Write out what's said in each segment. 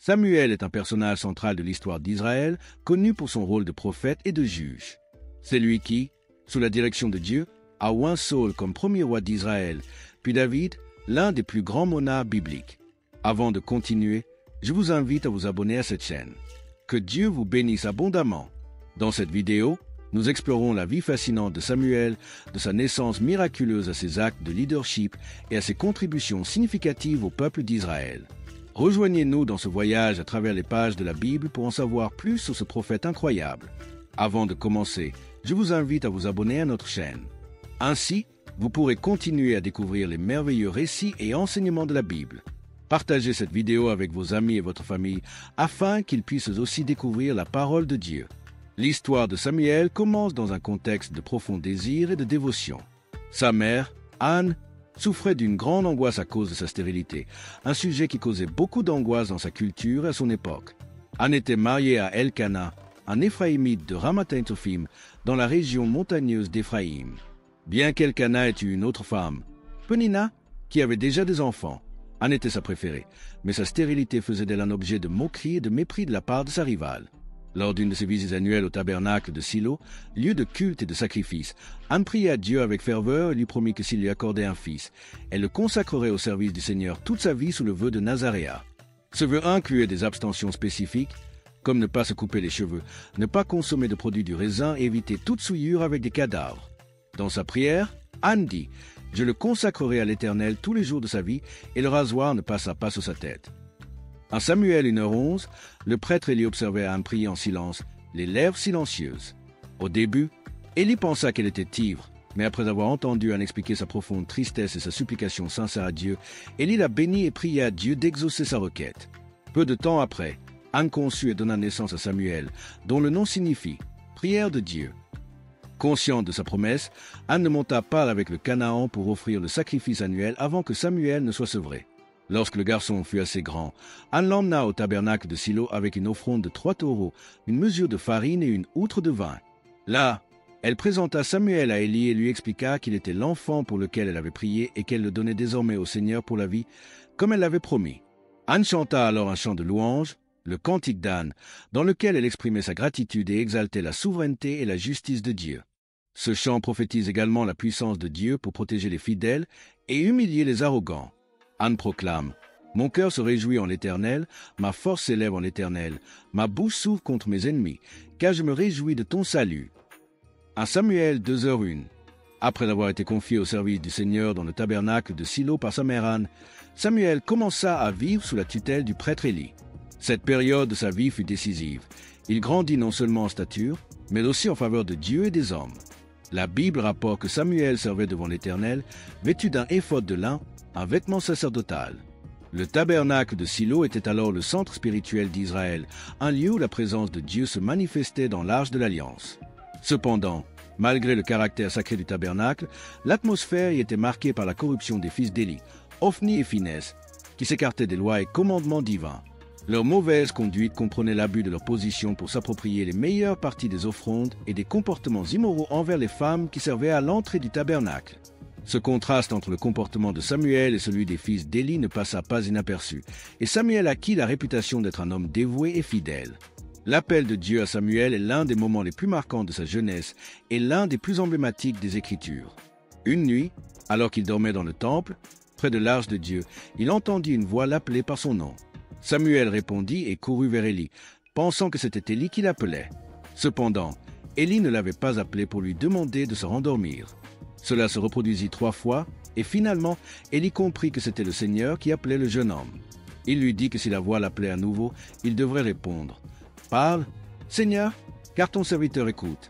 Samuel est un personnage central de l'histoire d'Israël, connu pour son rôle de prophète et de juge. C'est lui qui, sous la direction de Dieu, a oint Saul comme premier roi d'Israël, puis David, l'un des plus grands monarques bibliques. Avant de continuer, je vous invite à vous abonner à cette chaîne. Que Dieu vous bénisse abondamment. Dans cette vidéo, nous explorons la vie fascinante de Samuel, de sa naissance miraculeuse à ses actes de leadership et à ses contributions significatives au peuple d'Israël. Rejoignez-nous dans ce voyage à travers les pages de la Bible pour en savoir plus sur ce prophète incroyable. Avant de commencer, je vous invite à vous abonner à notre chaîne. Ainsi, vous pourrez continuer à découvrir les merveilleux récits et enseignements de la Bible. Partagez cette vidéo avec vos amis et votre famille afin qu'ils puissent aussi découvrir la parole de Dieu. L'histoire de Samuel commence dans un contexte de profond désir et de dévotion. Sa mère, Anne, souffrait d'une grande angoisse à cause de sa stérilité, un sujet qui causait beaucoup d'angoisse dans sa culture et à son époque. Anne était mariée à Elkana, un Éphraïmite de Ramathaim, dans la région montagneuse d'Éphraïm. Bien qu'Elkana ait eu une autre femme, Penina, qui avait déjà des enfants, Anne était sa préférée, mais sa stérilité faisait d'elle un objet de moquerie et de mépris de la part de sa rivale. Lors d'une de ses visites annuelles au tabernacle de Silo, lieu de culte et de sacrifice, Anne pria Dieu avec ferveur et lui promit que s'il lui accordait un fils, elle le consacrerait au service du Seigneur toute sa vie sous le vœu de Nazaréa. Ce vœu incluait des abstentions spécifiques, comme ne pas se couper les cheveux, ne pas consommer de produits du raisin et éviter toute souillure avec des cadavres. Dans sa prière, Anne dit « Je le consacrerai à l'Éternel tous les jours de sa vie, et le rasoir ne passera pas sur sa tête. » En Samuel 1h11, le prêtre Élie observait Anne prier en silence, les lèvres silencieuses. Au début, Élie pensa qu'elle était ivre, mais après avoir entendu Anne expliquer sa profonde tristesse et sa supplication sincère à Dieu, Élie la bénit et pria à Dieu d'exaucer sa requête. Peu de temps après, Anne conçut et donna naissance à Samuel, dont le nom signifie « prière de Dieu ». Consciente de sa promesse, Anne ne monta pas avec le Canaan pour offrir le sacrifice annuel avant que Samuel ne soit sevré. Lorsque le garçon fut assez grand, Anne l'emmena au tabernacle de Silo avec une offrande de 3 taureaux, une mesure de farine et une outre de vin. Là, elle présenta Samuel à Élie et lui expliqua qu'il était l'enfant pour lequel elle avait prié et qu'elle le donnait désormais au Seigneur pour la vie, comme elle l'avait promis. Anne chanta alors un chant de louange, le Cantique d'Anne, dans lequel elle exprimait sa gratitude et exaltait la souveraineté et la justice de Dieu. Ce chant prophétise également la puissance de Dieu pour protéger les fidèles et humilier les arrogants. Anne proclame « Mon cœur se réjouit en l'Éternel, ma force s'élève en l'Éternel, ma bouche s'ouvre contre mes ennemis, car je me réjouis de ton salut. » En Samuel 2h01, après avoir été confié au service du Seigneur dans le tabernacle de Silo par sa mère Anne, Samuel commença à vivre sous la tutelle du prêtre Élie. Cette période de sa vie fut décisive. Il grandit non seulement en stature, mais aussi en faveur de Dieu et des hommes. La Bible rapporte que Samuel servait devant l'Éternel, vêtu d'un éphod de lin, un vêtement sacerdotal. Le tabernacle de Silo était alors le centre spirituel d'Israël, un lieu où la présence de Dieu se manifestait dans l'Arche de l'Alliance. Cependant, malgré le caractère sacré du tabernacle, l'atmosphère y était marquée par la corruption des fils d'Élie, Ophni et Finès, qui s'écartaient des lois et commandements divins. Leur mauvaise conduite comprenait l'abus de leur position pour s'approprier les meilleures parties des offrandes et des comportements immoraux envers les femmes qui servaient à l'entrée du tabernacle. Ce contraste entre le comportement de Samuel et celui des fils d'Élie ne passa pas inaperçu, et Samuel acquit la réputation d'être un homme dévoué et fidèle. L'appel de Dieu à Samuel est l'un des moments les plus marquants de sa jeunesse et l'un des plus emblématiques des Écritures. Une nuit, alors qu'il dormait dans le temple, près de l'arche de Dieu, il entendit une voix l'appeler par son nom. Samuel répondit et courut vers Élie, pensant que c'était Élie qui l'appelait. Cependant, Élie ne l'avait pas appelé pour lui demander de se rendormir. Cela se reproduisit 3 fois, et finalement, Élie comprit que c'était le Seigneur qui appelait le jeune homme. Il lui dit que si la voix l'appelait à nouveau, il devrait répondre « Parle, Seigneur, car ton serviteur écoute. »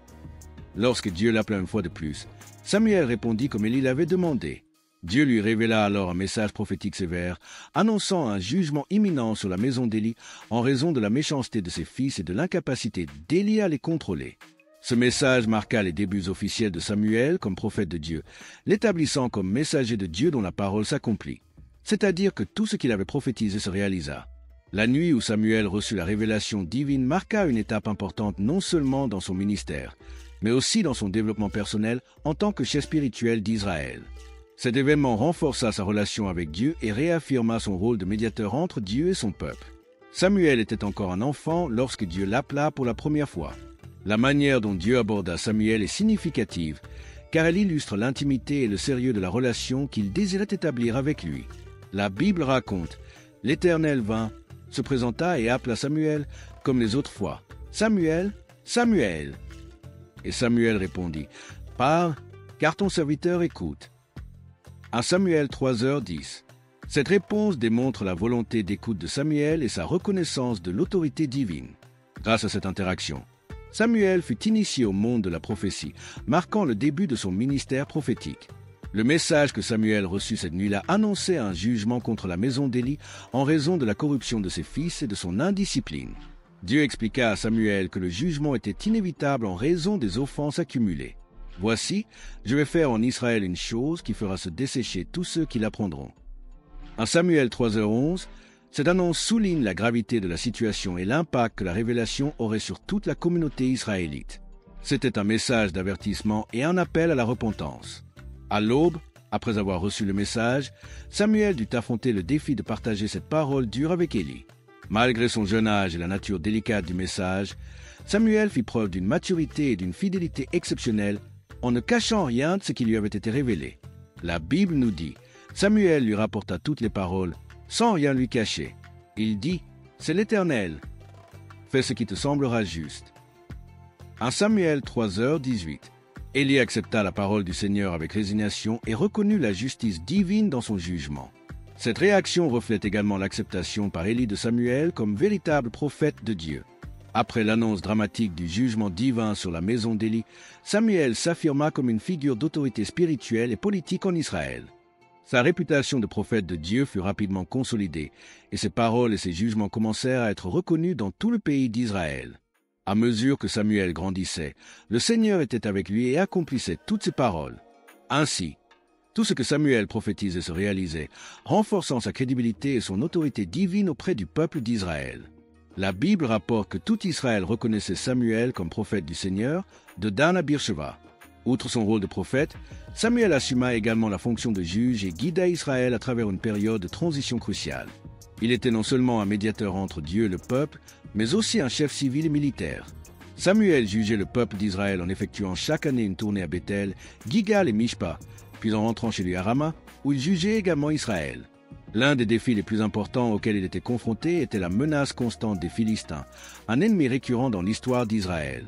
Lorsque Dieu l'appela une fois de plus, Samuel répondit comme Élie l'avait demandé. Dieu lui révéla alors un message prophétique sévère, annonçant un jugement imminent sur la maison d'Élie en raison de la méchanceté de ses fils et de l'incapacité d'Élie à les contrôler. Ce message marqua les débuts officiels de Samuel comme prophète de Dieu, l'établissant comme messager de Dieu dont la parole s'accomplit. C'est-à-dire que tout ce qu'il avait prophétisé se réalisa. La nuit où Samuel reçut la révélation divine marqua une étape importante non seulement dans son ministère, mais aussi dans son développement personnel en tant que chef spirituel d'Israël. Cet événement renforça sa relation avec Dieu et réaffirma son rôle de médiateur entre Dieu et son peuple. Samuel était encore un enfant lorsque Dieu l'appela pour la première fois. La manière dont Dieu aborda Samuel est significative, car elle illustre l'intimité et le sérieux de la relation qu'il désirait établir avec lui. La Bible raconte « L'Éternel vint, se présenta et appela Samuel comme les autres fois. Samuel, Samuel !» Et Samuel répondit « Parle, car ton serviteur écoute. » 1 Samuel 3h10. Cette réponse démontre la volonté d'écoute de Samuel et sa reconnaissance de l'autorité divine. Grâce à cette interaction, Samuel fut initié au monde de la prophétie, marquant le début de son ministère prophétique. Le message que Samuel reçut cette nuit-là annonçait un jugement contre la maison d'Élie en raison de la corruption de ses fils et de son indiscipline. Dieu expliqua à Samuel que le jugement était inévitable en raison des offenses accumulées. « Voici, je vais faire en Israël une chose qui fera se dessécher tous ceux qui l'apprendront. » 1 Samuel 3h11, cette annonce souligne la gravité de la situation et l'impact que la révélation aurait sur toute la communauté israélite. C'était un message d'avertissement et un appel à la repentance. À l'aube, après avoir reçu le message, Samuel dut affronter le défi de partager cette parole dure avec Élie. Malgré son jeune âge et la nature délicate du message, Samuel fit preuve d'une maturité et d'une fidélité exceptionnelle en ne cachant rien de ce qui lui avait été révélé. La Bible nous dit, Samuel lui rapporta toutes les paroles, sans rien lui cacher. Il dit, « C'est l'Éternel. Fais ce qui te semblera juste. » 1 Samuel 3h18. Élie accepta la parole du Seigneur avec résignation et reconnut la justice divine dans son jugement. Cette réaction reflète également l'acceptation par Élie de Samuel comme véritable prophète de Dieu. Après l'annonce dramatique du jugement divin sur la maison d'Élie, Samuel s'affirma comme une figure d'autorité spirituelle et politique en Israël. Sa réputation de prophète de Dieu fut rapidement consolidée, et ses paroles et ses jugements commencèrent à être reconnus dans tout le pays d'Israël. À mesure que Samuel grandissait, le Seigneur était avec lui et accomplissait toutes ses paroles. Ainsi, tout ce que Samuel prophétisait se réalisait, renforçant sa crédibilité et son autorité divine auprès du peuple d'Israël. La Bible rapporte que tout Israël reconnaissait Samuel comme prophète du Seigneur, de Dan à Beersheba. Outre son rôle de prophète, Samuel assuma également la fonction de juge et guida Israël à travers une période de transition cruciale. Il était non seulement un médiateur entre Dieu et le peuple, mais aussi un chef civil et militaire. Samuel jugeait le peuple d'Israël en effectuant chaque année une tournée à Bethel, Gigal et Mishpa, puis en rentrant chez lui à Rama, où il jugeait également Israël. L'un des défis les plus importants auxquels il était confronté était la menace constante des Philistins, un ennemi récurrent dans l'histoire d'Israël.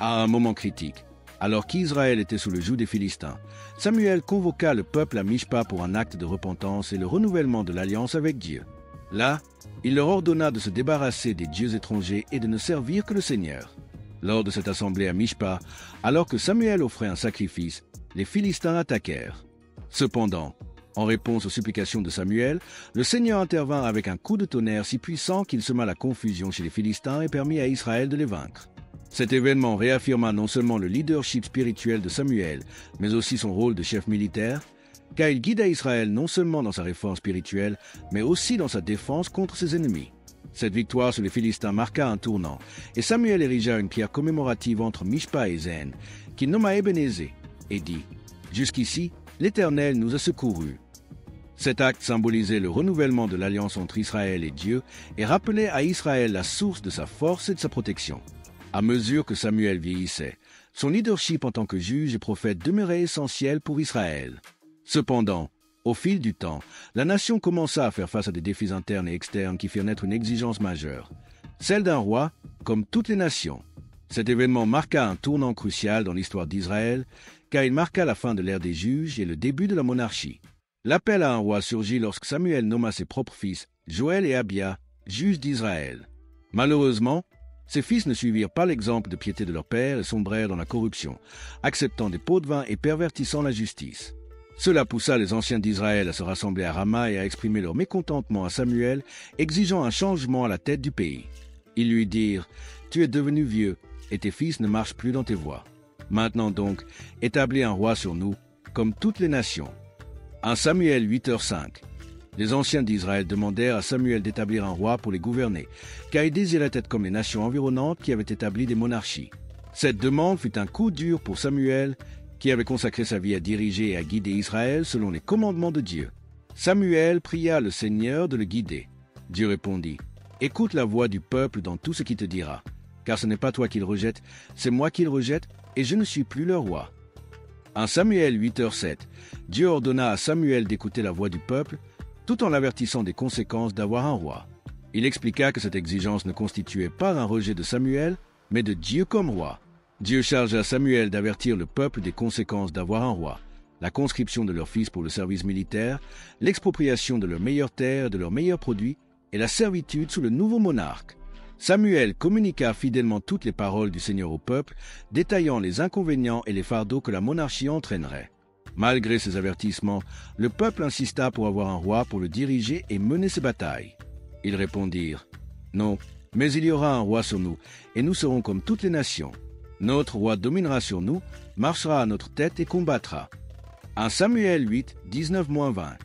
À un moment critique, alors qu'Israël était sous le joug des Philistins, Samuel convoqua le peuple à Mishpa pour un acte de repentance et le renouvellement de l'alliance avec Dieu. Là, il leur ordonna de se débarrasser des dieux étrangers et de ne servir que le Seigneur. Lors de cette assemblée à Mishpa, alors que Samuel offrait un sacrifice, les Philistins attaquèrent. Cependant, en réponse aux supplications de Samuel, le Seigneur intervint avec un coup de tonnerre si puissant qu'il sema la confusion chez les Philistins et permit à Israël de les vaincre. Cet événement réaffirma non seulement le leadership spirituel de Samuel, mais aussi son rôle de chef militaire, car il guida Israël non seulement dans sa réforme spirituelle, mais aussi dans sa défense contre ses ennemis. Cette victoire sur les Philistins marqua un tournant, et Samuel érigea une pierre commémorative entre Mishpa et Zen, qu'il nomma Ebenezer, et dit « Jusqu'ici, l'Éternel nous a secourus. » Cet acte symbolisait le renouvellement de l'alliance entre Israël et Dieu et rappelait à Israël la source de sa force et de sa protection. À mesure que Samuel vieillissait, son leadership en tant que juge et prophète demeurait essentiel pour Israël. Cependant, au fil du temps, la nation commença à faire face à des défis internes et externes qui firent naître une exigence majeure, celle d'un roi, comme toutes les nations. Cet événement marqua un tournant crucial dans l'histoire d'Israël, car il marqua la fin de l'ère des juges et le début de la monarchie. L'appel à un roi surgit lorsque Samuel nomma ses propres fils, Joël et Abia, juges d'Israël. Malheureusement, ses fils ne suivirent pas l'exemple de piété de leur père et sombrèrent dans la corruption, acceptant des pots de vin et pervertissant la justice. Cela poussa les anciens d'Israël à se rassembler à Rama et à exprimer leur mécontentement à Samuel, exigeant un changement à la tête du pays. Ils lui dirent « Tu es devenu vieux, et tes fils ne marchent plus dans tes voies. Maintenant donc, établis un roi sur nous, comme toutes les nations. » 1 Samuel 8h5. Les anciens d'Israël demandèrent à Samuel d'établir un roi pour les gouverner, car ils désiraient être comme les nations environnantes qui avaient établi des monarchies. Cette demande fut un coup dur pour Samuel, qui avait consacré sa vie à diriger et à guider Israël selon les commandements de Dieu. Samuel pria le Seigneur de le guider. Dieu répondit, Écoute la voix du peuple dans tout ce qu'il te dira. Car ce n'est pas toi qu'il rejette, c'est moi qu'il rejette, et je ne suis plus leur roi. 1 Samuel 8h7. Dieu ordonna à Samuel d'écouter la voix du peuple, tout en l'avertissant des conséquences d'avoir un roi. Il expliqua que cette exigence ne constituait pas un rejet de Samuel, mais de Dieu comme roi. Dieu chargea Samuel d'avertir le peuple des conséquences d'avoir un roi, la conscription de leurs fils pour le service militaire, l'expropriation de leurs meilleures terres et de leurs meilleurs produits, et la servitude sous le nouveau monarque. Samuel communiqua fidèlement toutes les paroles du Seigneur au peuple, détaillant les inconvénients et les fardeaux que la monarchie entraînerait. Malgré ces avertissements, le peuple insista pour avoir un roi pour le diriger et mener ses batailles. Ils répondirent « Non, mais il y aura un roi sur nous, et nous serons comme toutes les nations. Notre roi dominera sur nous, marchera à notre tête et combattra. » 1 Samuel 8, 19-20.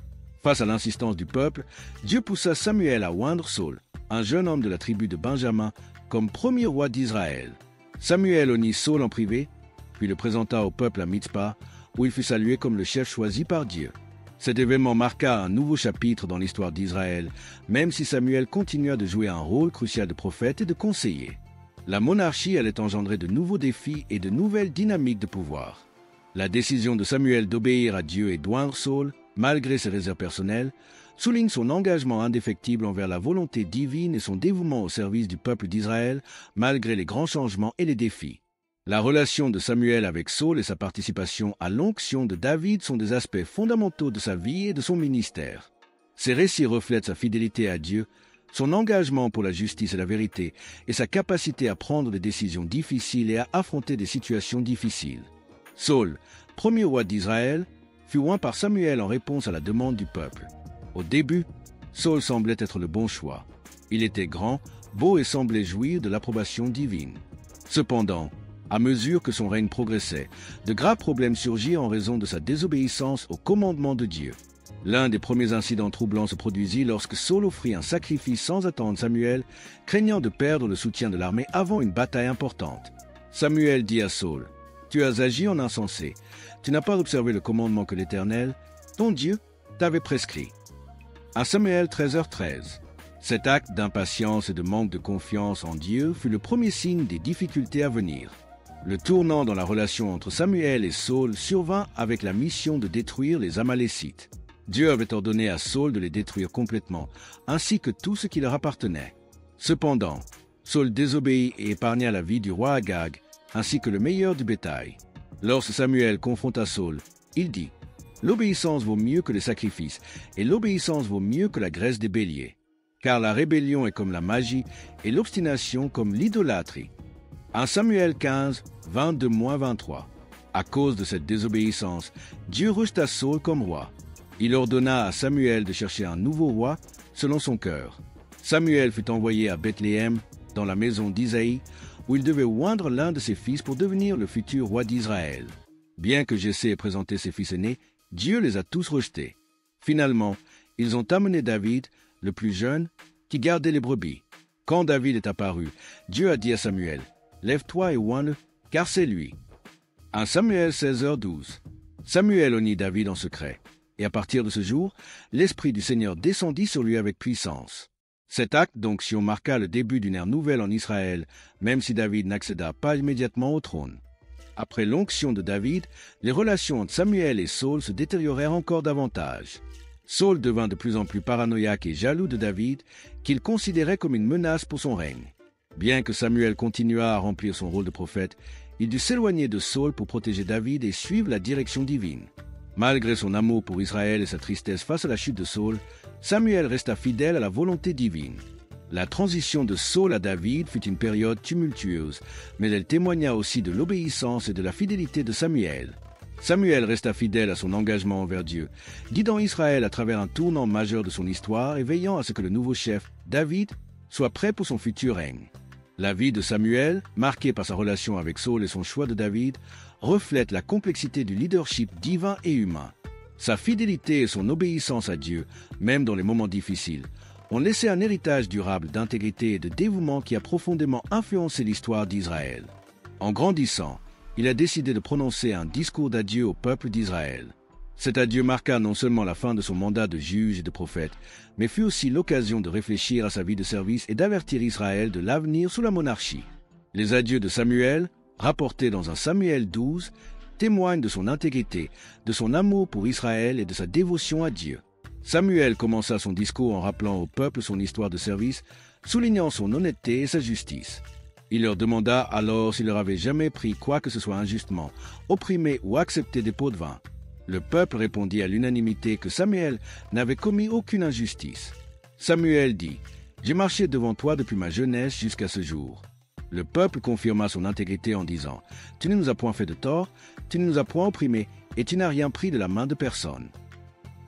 Face à l'insistance du peuple, Dieu poussa Samuel à oindre Saul, un jeune homme de la tribu de Benjamin, comme premier roi d'Israël. Samuel honnit Saul en privé, puis le présenta au peuple à Mitzpah, où il fut salué comme le chef choisi par Dieu. Cet événement marqua un nouveau chapitre dans l'histoire d'Israël, même si Samuel continua de jouer un rôle crucial de prophète et de conseiller. La monarchie allait engendrer de nouveaux défis et de nouvelles dynamiques de pouvoir. La décision de Samuel d'obéir à Dieu et d'oindre Saul, malgré ses réserves personnelles, souligne son engagement indéfectible envers la volonté divine et son dévouement au service du peuple d'Israël, malgré les grands changements et les défis. La relation de Samuel avec Saul et sa participation à l'onction de David sont des aspects fondamentaux de sa vie et de son ministère. Ces récits reflètent sa fidélité à Dieu, son engagement pour la justice et la vérité, et sa capacité à prendre des décisions difficiles et à affronter des situations difficiles. Saul, premier roi d'Israël, fut oint par Samuel en réponse à la demande du peuple. Au début, Saul semblait être le bon choix. Il était grand, beau et semblait jouir de l'approbation divine. Cependant, à mesure que son règne progressait, de graves problèmes surgirent en raison de sa désobéissance au commandement de Dieu. L'un des premiers incidents troublants se produisit lorsque Saul offrit un sacrifice sans attendre Samuel, craignant de perdre le soutien de l'armée avant une bataille importante. Samuel dit à Saul, « Tu as agi en insensé. Tu n'as pas observé le commandement que l'Éternel, ton Dieu, t'avait prescrit. » 1 Samuel 13h13. Cet acte d'impatience et de manque de confiance en Dieu fut le premier signe des difficultés à venir. Le tournant dans la relation entre Samuel et Saul survint avec la mission de détruire les Amalécites. Dieu avait ordonné à Saul de les détruire complètement, ainsi que tout ce qui leur appartenait. Cependant, Saul désobéit et épargna la vie du roi Agag, ainsi que le meilleur du bétail. Lorsque Samuel confronta Saul, il dit « L'obéissance vaut mieux que les sacrifices, et l'obéissance vaut mieux que la graisse des béliers. Car la rébellion est comme la magie, et l'obstination comme l'idolâtrie. » 1 Samuel 15, 22-23. À cause de cette désobéissance, Dieu rejeta Saul comme roi. Il ordonna à Samuel de chercher un nouveau roi selon son cœur. Samuel fut envoyé à Bethléem, dans la maison d'Isaïe, où il devait oindre l'un de ses fils pour devenir le futur roi d'Israël. Bien que Jessé ait présenté ses fils aînés, Dieu les a tous rejetés. Finalement, ils ont amené David, le plus jeune, qui gardait les brebis. Quand David est apparu, Dieu a dit à Samuel, « Lève-toi et oins-le, car c'est lui. » 1 Samuel 16h12. Samuel honnit David en secret, et à partir de ce jour, l'Esprit du Seigneur descendit sur lui avec puissance. Cet acte d'onction marqua le début d'une ère nouvelle en Israël, même si David n'accéda pas immédiatement au trône. Après l'onction de David, les relations entre Samuel et Saul se détériorèrent encore davantage. Saul devint de plus en plus paranoïaque et jaloux de David, qu'il considérait comme une menace pour son règne. Bien que Samuel continuât à remplir son rôle de prophète, il dut s'éloigner de Saul pour protéger David et suivre la direction divine. Malgré son amour pour Israël et sa tristesse face à la chute de Saul, Samuel resta fidèle à la volonté divine. La transition de Saul à David fut une période tumultueuse, mais elle témoigna aussi de l'obéissance et de la fidélité de Samuel. Samuel resta fidèle à son engagement envers Dieu, guidant Israël à travers un tournant majeur de son histoire et veillant à ce que le nouveau chef, David, soit prêt pour son futur règne. La vie de Samuel, marquée par sa relation avec Saul et son choix de David, reflète la complexité du leadership divin et humain. Sa fidélité et son obéissance à Dieu, même dans les moments difficiles, ont laissé un héritage durable d'intégrité et de dévouement qui a profondément influencé l'histoire d'Israël. En grandissant, il a décidé de prononcer un discours d'adieu au peuple d'Israël. Cet adieu marqua non seulement la fin de son mandat de juge et de prophète, mais fut aussi l'occasion de réfléchir à sa vie de service et d'avertir Israël de l'avenir sous la monarchie. Les adieux de Samuel, rapportés dans un Samuel 12, témoignent de son intégrité, de son amour pour Israël et de sa dévotion à Dieu. Samuel commença son discours en rappelant au peuple son histoire de service, soulignant son honnêteté et sa justice. Il leur demanda alors s'il leur avait jamais pris quoi que ce soit injustement, opprimé ou accepté des pots de vin. Le peuple répondit à l'unanimité que Samuel n'avait commis aucune injustice. Samuel dit « J'ai marché devant toi depuis ma jeunesse jusqu'à ce jour. » Le peuple confirma son intégrité en disant « Tu ne nous as point fait de tort, tu ne nous as point opprimés, et tu n'as rien pris de la main de personne. »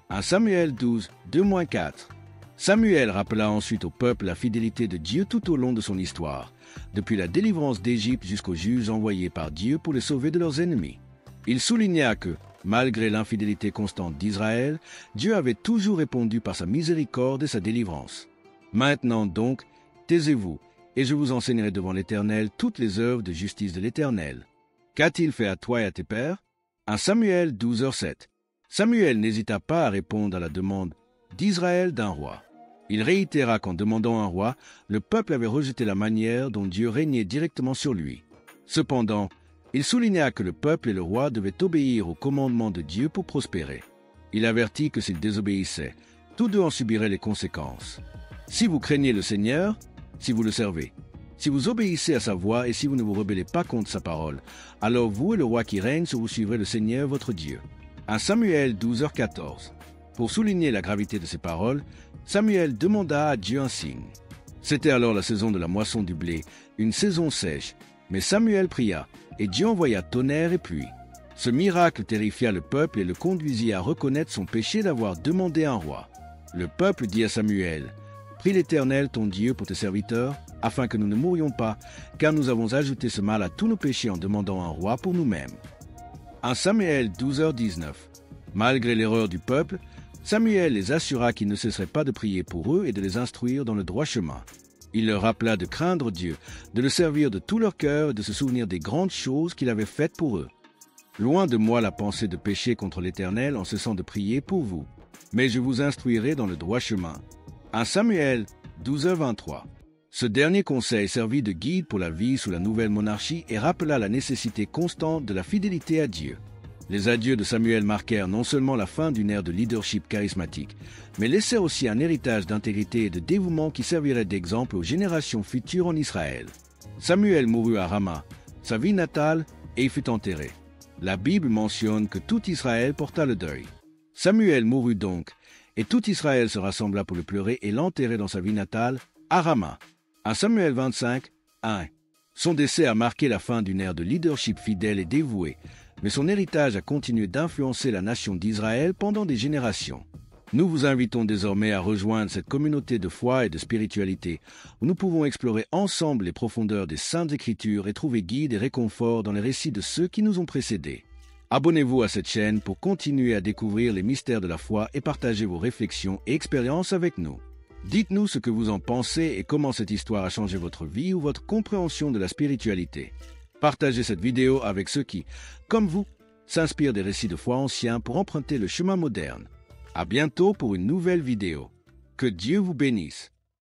1 Samuel 12, 2-4. Samuel rappela ensuite au peuple la fidélité de Dieu tout au long de son histoire, depuis la délivrance d'Égypte jusqu'aux juges envoyés par Dieu pour les sauver de leurs ennemis. Il souligna que, malgré l'infidélité constante d'Israël, Dieu avait toujours répondu par sa miséricorde et sa délivrance. Maintenant donc, taisez-vous, et je vous enseignerai devant l'Éternel toutes les œuvres de justice de l'Éternel. Qu'a-t-il fait à toi et à tes pères? 1 Samuel 12h7. Samuel n'hésita pas à répondre à la demande d'Israël d'un roi. Il réitéra qu'en demandant un roi, le peuple avait rejeté la manière dont Dieu régnait directement sur lui. Cependant, il souligna que le peuple et le roi devaient obéir aux commandements de Dieu pour prospérer. Il avertit que s'ils désobéissaient, tous deux en subiraient les conséquences. Si vous craignez le Seigneur, si vous le servez, si vous obéissez à sa voix et si vous ne vous rebellez pas contre sa parole, alors vous et le roi qui règne, vous suivrez le Seigneur votre Dieu. 1 Samuel 12h14. Pour souligner la gravité de ces paroles, Samuel demanda à Dieu un signe. C'était alors la saison de la moisson du blé, une saison sèche, mais Samuel pria, et Dieu envoya tonnerre et pluie. Ce miracle terrifia le peuple et le conduisit à reconnaître son péché d'avoir demandé un roi. Le peuple dit à Samuel, « Prie l'Éternel ton Dieu pour tes serviteurs, afin que nous ne mourions pas, car nous avons ajouté ce mal à tous nos péchés en demandant un roi pour nous-mêmes. » 1 Samuel 12h19. Malgré l'erreur du peuple, Samuel les assura qu'il ne cesserait pas de prier pour eux et de les instruire dans le droit chemin. Il leur rappela de craindre Dieu, de le servir de tout leur cœur et de se souvenir des grandes choses qu'il avait faites pour eux. Loin de moi la pensée de pécher contre l'Éternel en cessant de prier pour vous, mais je vous instruirai dans le droit chemin. 1 Samuel 12h23. Ce dernier conseil servit de guide pour la vie sous la nouvelle monarchie et rappela la nécessité constante de la fidélité à Dieu. Les adieux de Samuel marquèrent non seulement la fin d'une ère de leadership charismatique, mais laissèrent aussi un héritage d'intégrité et de dévouement qui servirait d'exemple aux générations futures en Israël. Samuel mourut à Rama, sa ville natale, et y fut enterré. La Bible mentionne que tout Israël porta le deuil. Samuel mourut donc, et tout Israël se rassembla pour le pleurer et l'enterrer dans sa ville natale, à Rama. 1 Samuel 25, 1. Son décès a marqué la fin d'une ère de leadership fidèle et dévoué, mais son héritage a continué d'influencer la nation d'Israël pendant des générations. Nous vous invitons désormais à rejoindre cette communauté de foi et de spiritualité, où nous pouvons explorer ensemble les profondeurs des Saintes Écritures et trouver guide et réconfort dans les récits de ceux qui nous ont précédés. Abonnez-vous à cette chaîne pour continuer à découvrir les mystères de la foi et partager vos réflexions et expériences avec nous. Dites-nous ce que vous en pensez et comment cette histoire a changé votre vie ou votre compréhension de la spiritualité. Partagez cette vidéo avec ceux qui, comme vous, s'inspirent des récits de foi anciens pour emprunter le chemin moderne. À bientôt pour une nouvelle vidéo. Que Dieu vous bénisse.